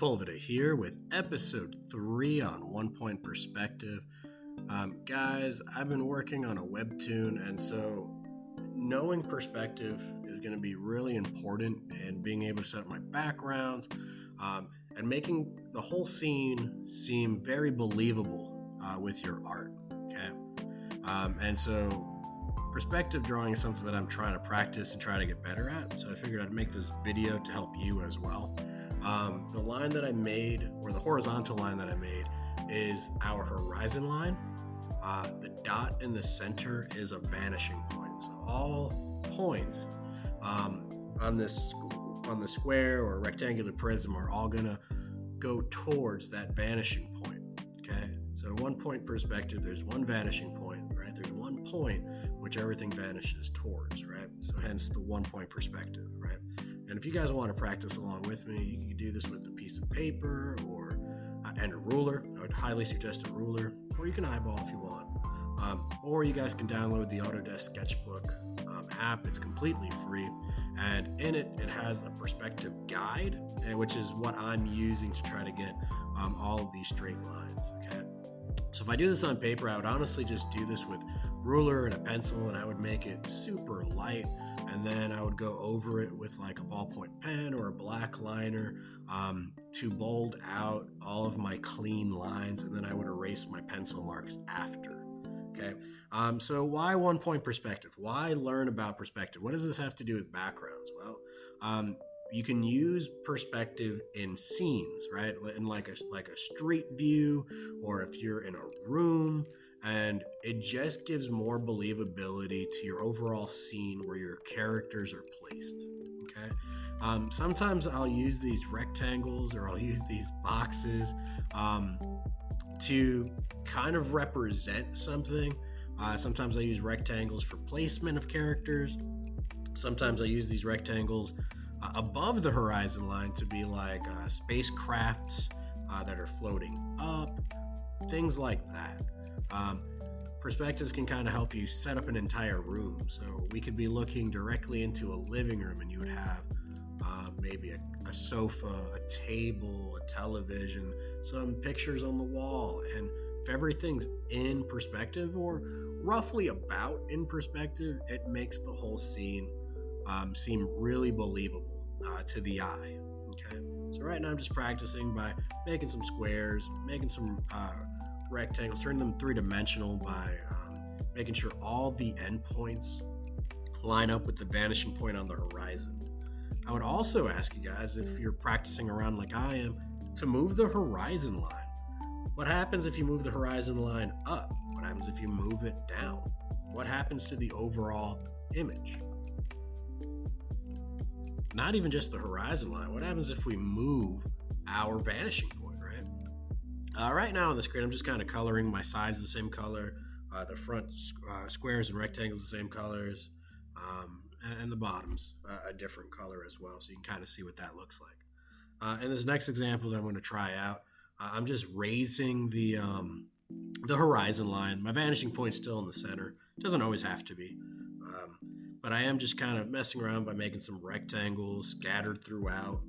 Sepulveda here with episode 3 on 1-point perspective. Guys, I've been working on a webtoon, and so knowing perspective is going to be really important in being able to set up my backgrounds and making the whole scene seem very believable with your art, okay? And so perspective drawing is something that I'm trying to practice and try to get better at, so I figured I'd make this video to help you as well. The line that I made, or the horizontal line that I made, is our horizon line. The dot in the center is a vanishing point. So all points on the square or rectangular prism are all gonna go towards that vanishing point. Okay. So in 1-point perspective, there's one vanishing point, right? There's one point which everything vanishes towards, right? So hence the 1-point perspective, right? And if you guys want to practice along with me, you can do this with a piece of paper or and a ruler. I would highly suggest a ruler, or you can eyeball if you want. Or you guys can download the Autodesk Sketchbook app. It's completely free, and in it has a perspective guide, which is what I'm using to try to get all of these straight lines. Okay. So if I do this on paper, I would honestly just do this with ruler and a pencil, and I would make it super light, and then I would go over it with like a ballpoint pen or a black liner to bold out all of my clean lines, and then I would erase my pencil marks after. Okay. So why 1-point perspective? Why learn about perspective? What does this have to do with backgrounds? Well, you can use perspective in scenes, right? In like a street view, or if you're in a room, and it just gives more believability to your overall scene where your characters are placed. Okay. Sometimes I'll use these rectangles or I'll use these boxes to kind of represent something. Sometimes I use rectangles for placement of characters. Sometimes I use these rectangles above the horizon line to be like spacecrafts that are floating up, things like that. Perspectives can kind of help you set up an entire room. So we could be looking directly into a living room, and you would have maybe a sofa, a table, a television, some pictures on the wall. And if everything's in perspective, or roughly about in perspective, it makes the whole scene seem really believable to the eye. Okay. So right now I'm just practicing by making some squares, making some rectangles, turning them 3-dimensional by making sure all the endpoints line up with the vanishing point on the horizon. I would also ask you guys, if you're practicing around like I am, to move the horizon line. What happens if you move the horizon line up? What happens if you move it down? What happens to the overall image? Not even just the horizon line. What happens if we move our vanishing point, right? Right now on the screen, I'm just kind of coloring my sides the same color, the front squares and rectangles the same colors, and the bottoms a different color as well, so you can kind of see what that looks like. In this next example that I'm going to try out, I'm just raising the horizon line. My vanishing point's still in the center. It doesn't always have to be. But I am just kind of messing around by making some rectangles scattered throughout.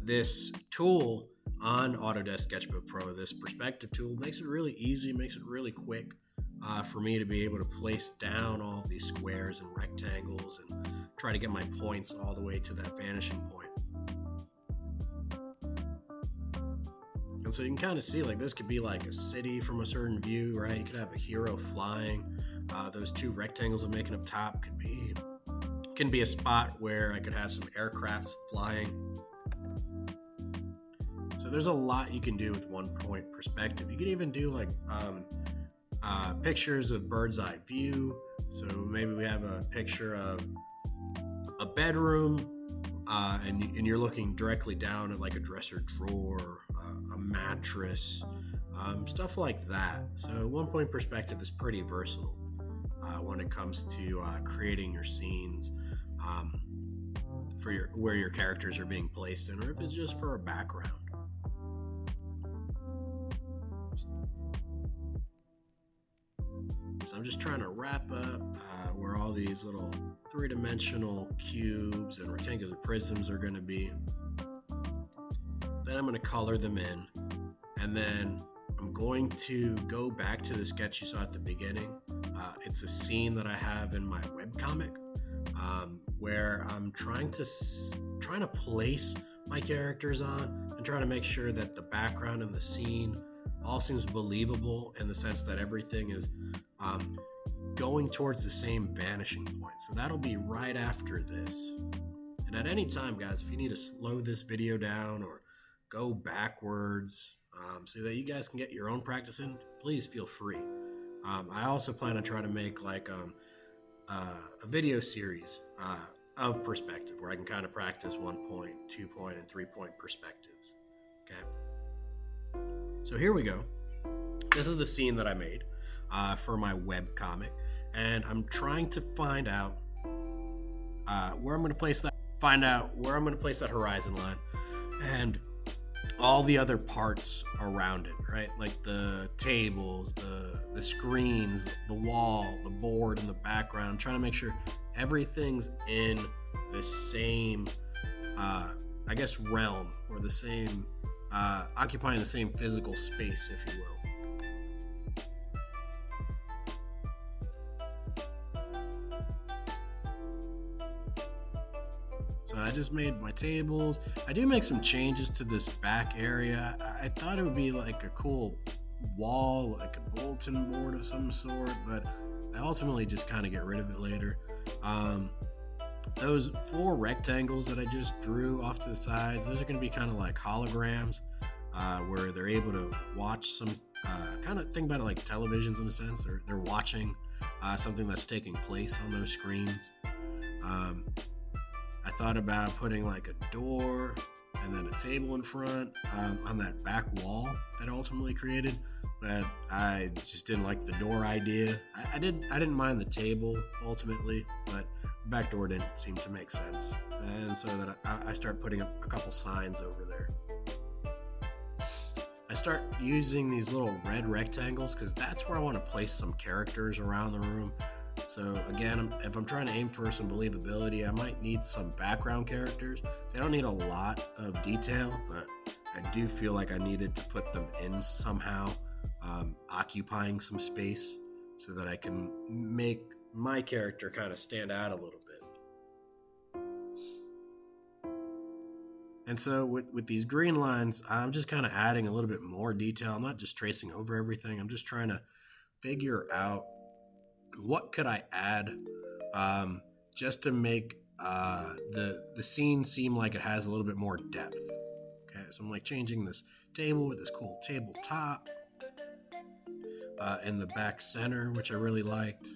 This tool on Autodesk Sketchbook Pro, this perspective tool, makes it really easy, makes it really quick for me to be able to place down all of these squares and rectangles and try to get my points all the way to that vanishing point. And so you can kind of see, like, this could be like a city from a certain view, right? You could have a hero flying. Those 2 rectangles I'm making up top can be a spot where I could have some aircrafts flying. So there's a lot you can do with 1-point perspective. You could even do like pictures of bird's eye view. So maybe we have a picture of a bedroom, and you're looking directly down at like a dresser drawer, a mattress, stuff like that. So 1-point perspective is pretty versatile when it comes to creating your scenes for where your characters are being placed in, or if it's just for a background. So I'm just trying to wrap up where all these little 3-dimensional cubes and rectangular prisms are going to be. Then I'm going to color them in. And then I'm going to go back to the sketch you saw at the beginning. It's a scene that I have in my webcomic where I'm trying to place my characters on and trying to make sure that the background and the scene all seems believable in the sense that everything is going towards the same vanishing point. So that'll be right after this. And at any time, guys, if you need to slow this video down or go backwards so that you guys can get your own practice in, please feel free. I also plan on trying to make like a video series of perspective where I can kind of practice 1 point, 2 point, and 3 point perspectives. Okay. So here we go. This is the scene that I made for my web comic, and I'm trying to find out where I'm going to place that. Find out where I'm going to place that horizon line, and all the other parts around it, right? Like the tables, the screens, the wall, the board in the background. I'm trying to make sure everything's in the same, I guess, realm, or the same, occupying the same physical space, if you will. So I just made my tables. I do make some changes to this back area. I thought it would be like a cool wall, like a bulletin board of some sort, but I ultimately just kind of get rid of it later. Those 4 rectangles that I just drew off to the sides, those are going to be kind of like holograms, where they're able to watch some, kind of think about it like televisions in a sense. They're watching something that's taking place on those screens. I thought about putting like a door and then a table in front on that back wall that I ultimately created, but I just didn't like the door idea. I didn't mind the table ultimately, but the back door didn't seem to make sense, and so that I start putting up a couple signs over there. I start using these little red rectangles because that's where I want to place some characters around the room. So again, if I'm trying to aim for some believability, I might need some background characters. They don't need a lot of detail, but I do feel like I needed to put them in somehow, occupying some space so that I can make my character kind of stand out a little bit. And so with these green lines, I'm just kind of adding a little bit more detail. I'm not just tracing over everything. I'm just trying to figure out what could I add just to make the scene seem like it has a little bit more depth. Okay, so I'm like changing this table with this cool tabletop in the back center, which I really liked.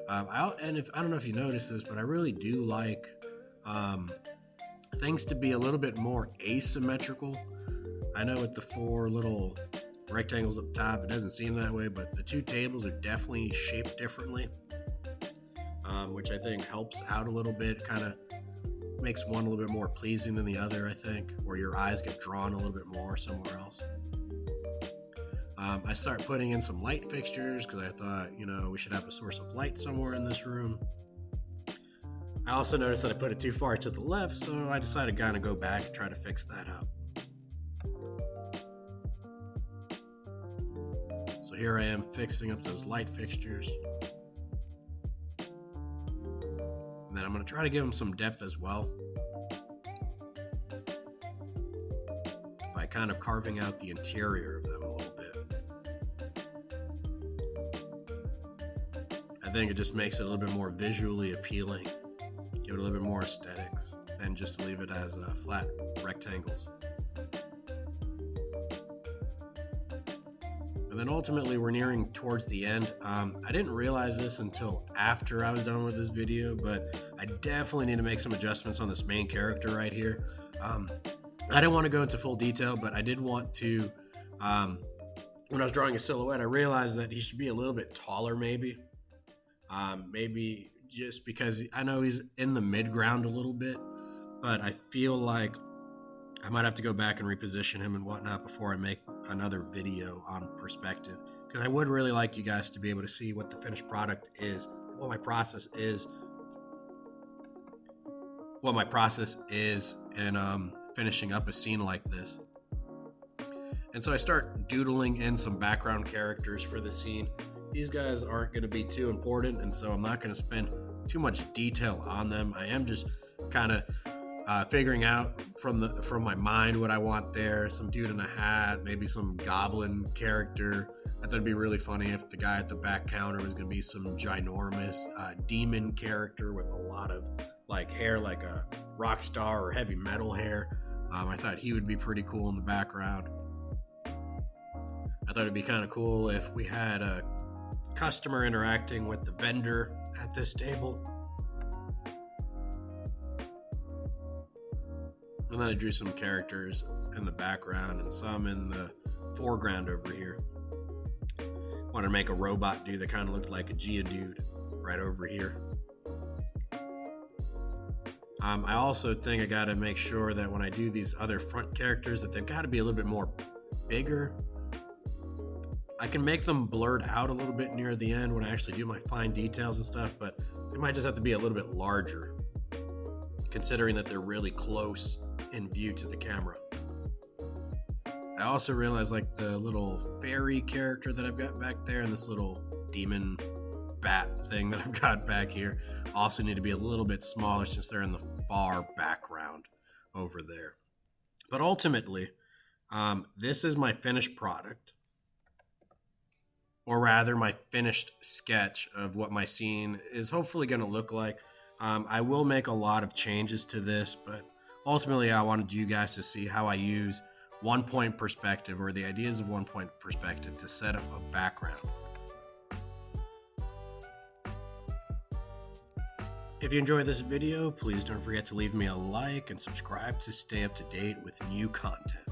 I don't know if you noticed this, but I really do like things to be a little bit more asymmetrical. I know with the 4 little rectangles up top, it doesn't seem that way, but the 2 tables are definitely shaped differently, which I think helps out a little bit. It kind of makes one a little bit more pleasing than the other, I think, where your eyes get drawn a little bit more somewhere else. I start putting in some light fixtures because I thought, we should have a source of light somewhere in this room. I also noticed that I put it too far to the left, so I decided to kind of go back and try to fix that up. So here I am fixing up those light fixtures. And then I'm going to try to give them some depth as well by kind of carving out the interior of them a little bit. I think it just makes it a little bit more visually appealing, give it a little bit more aesthetics than just to leave it as flat rectangles. And then ultimately we're nearing towards the end. I didn't realize this until after I was done with this video, but I definitely need to make some adjustments on this main character right here. I didn't want to go into full detail, but I did want to, when I was drawing a silhouette, I realized that he should be a little bit taller maybe. Maybe just because I know he's in the mid-ground a little bit, but I feel like I might have to go back and reposition him and whatnot before I make another video on perspective, because I would really like you guys to be able to see what the finished product is, what my process is in finishing up a scene like this. And so I start doodling in some background characters for the scene. These guys aren't going to be too important, and so I'm not going to spend too much detail on them. I am just kind of figuring out from my mind what I want there. Some dude in a hat, maybe some goblin character. I thought it'd be really funny if the guy at the back counter was going to be some ginormous demon character with a lot of like hair, like a rock star or heavy metal hair. I thought he would be pretty cool in the background. I thought it'd be kind of cool if we had a customer interacting with the vendor at this table. And then I drew some characters in the background and some in the foreground over here. Wanted to make a robot dude that kind of looked like a Geodude right over here. I also think I got to make sure that when I do these other front characters that they've got to be a little bit more bigger. I can make them blurred out a little bit near the end when I actually do my fine details and stuff, but they might just have to be a little bit larger, considering that they're really close in view to the camera. I also realized like the little fairy character that I've got back there and this little demon bat thing that I've got back here also need to be a little bit smaller since they're in the far background over there. But ultimately, this is my finished product. Or rather, my finished sketch of what my scene is hopefully going to look like. I will make a lot of changes to this, but ultimately I wanted you guys to see how I use one-point perspective or the ideas of one-point perspective to set up a background. If you enjoyed this video, please don't forget to leave me a like and subscribe to stay up to date with new content.